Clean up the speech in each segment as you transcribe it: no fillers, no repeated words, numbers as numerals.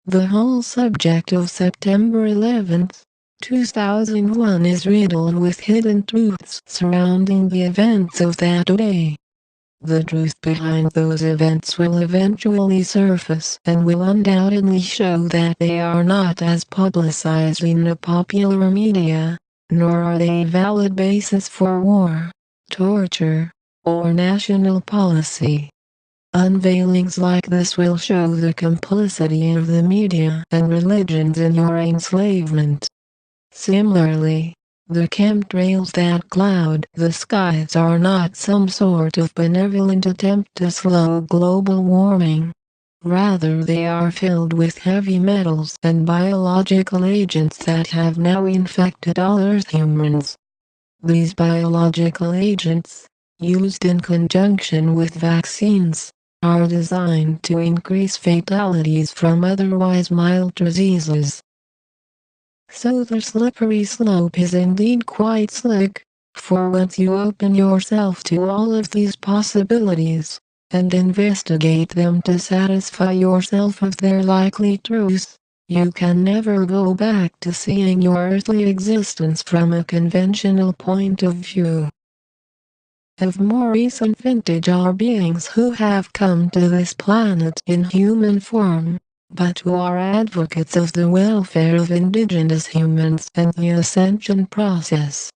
The whole subject of September 11th, 2001 is riddled with hidden truths surrounding the events of that day. The truth behind those events will eventually surface and will undoubtedly show that they are not as publicized in the popular media, nor are they a valid basis for war, torture, or national policy. Unveilings like this will show the complicity of the media and religions in your enslavement. Similarly, the chemtrails that cloud the skies are not some sort of benevolent attempt to slow global warming. Rather, they are filled with heavy metals and biological agents that have now infected all Earth humans. These biological agents, used in conjunction with vaccines, are designed to increase fatalities from otherwise mild diseases. So the slippery slope is indeed quite slick, for once you open yourself to all of these possibilities, and investigate them to satisfy yourself of their likely truths, you can never go back to seeing your earthly existence from a conventional point of view. Of more recent vintage are beings who have come to this planet in human form, but who are advocates of the welfare of indigenous humans and the ascension process.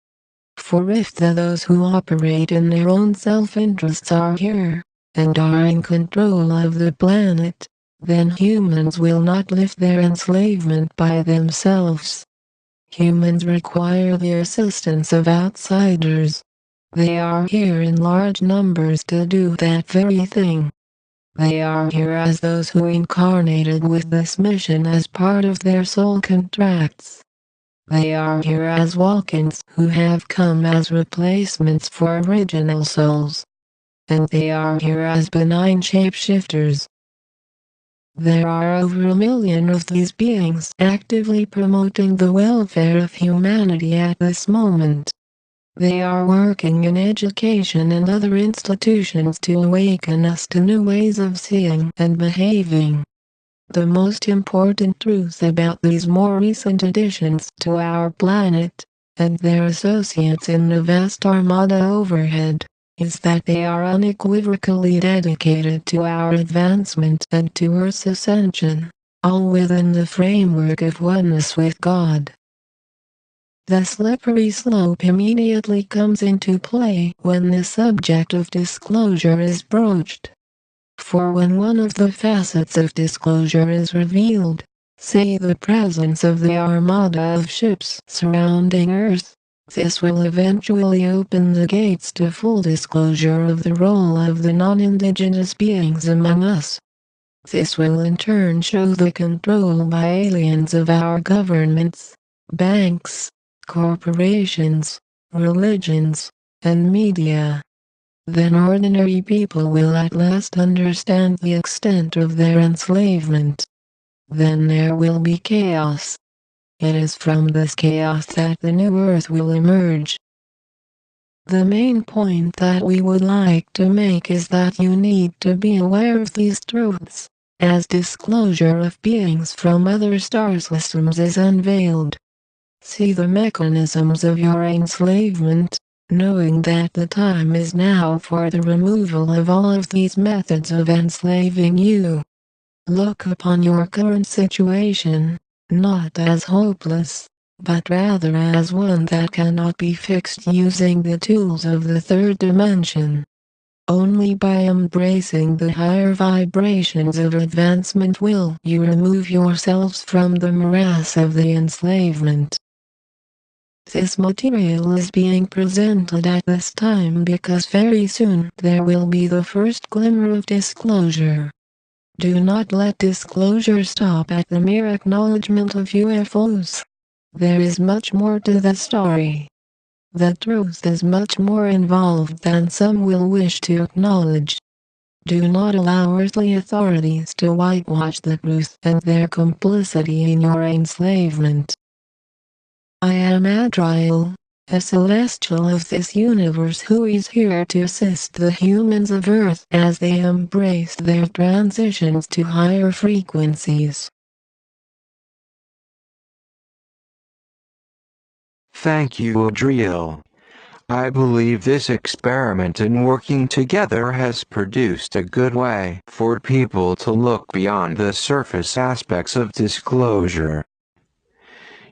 For if those who operate in their own self-interests are here, and are in control of the planet, then humans will not lift their enslavement by themselves. Humans require the assistance of outsiders. They are here in large numbers to do that very thing. They are here as those who incarnated with this mission as part of their soul contracts. They are here as walk-ins who have come as replacements for original souls. And they are here as benign shapeshifters. There are over 1 million of these beings actively promoting the welfare of humanity at this moment. They are working in education and other institutions to awaken us to new ways of seeing and behaving. The most important truth about these more recent additions to our planet, and their associates in the vast armada overhead, is that they are unequivocally dedicated to our advancement and to Earth's ascension, all within the framework of oneness with God. The slippery slope immediately comes into play when the subject of disclosure is broached. For when one of the facets of disclosure is revealed, say the presence of the armada of ships surrounding Earth, this will eventually open the gates to full disclosure of the role of the non-indigenous beings among us. This will in turn show the control by aliens of our governments, banks, corporations, religions, and media. Then ordinary people will at last understand the extent of their enslavement. Then there will be chaos. It is from this chaos that the new earth will emerge. The main point that we would like to make is that you need to be aware of these truths, as disclosure of beings from other star systems is unveiled. See the mechanisms of your enslavement, knowing that the time is now for the removal of all of these methods of enslaving you. Look upon your current situation, not as hopeless, but rather as one that cannot be fixed using the tools of the third dimension. Only by embracing the higher vibrations of advancement will you remove yourselves from the morass of the enslavement. This material is being presented at this time because very soon there will be the first glimmer of disclosure. Do not let disclosure stop at the mere acknowledgement of UFOs. There is much more to the story. The truth is much more involved than some will wish to acknowledge. Do not allow earthly authorities to whitewash the truth and their complicity in your enslavement. I am Adriel, a celestial of this universe who is here to assist the humans of Earth as they embrace their transitions to higher frequencies. Thank you, Adriel. I believe this experiment in working together has produced a good way for people to look beyond the surface aspects of disclosure.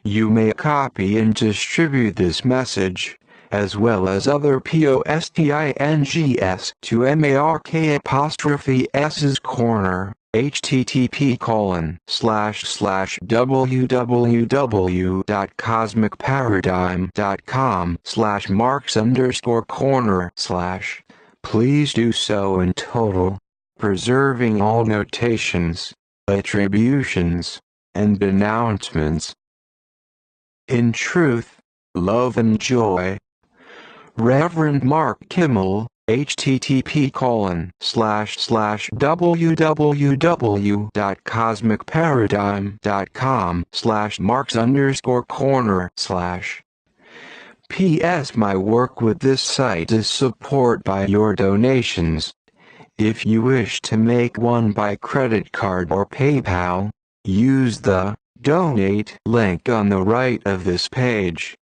You may copy and distribute this message, as well as other postings to MARK''S's Corner, http://www.cosmicparadigm.com/marks_corner/ Please do so in total, preserving all notations, attributions, and denouncements. In truth, love and joy. Reverend Mark Kimmel, http://www.cosmicparadigm.com/marks_corner/. P.S. My work with this site is supported by your donations. If you wish to make one by credit card or PayPal, use the Donate link on the right of this page.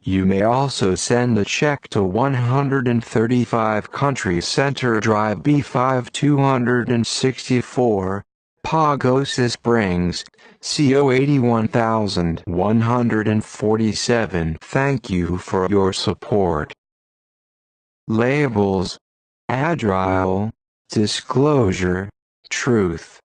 You may also send a check to 135 Country Center Drive B5 264, Pagosa Springs, CO 81147. Thank you for your support. Labels: Adriel, Disclosure, Truth.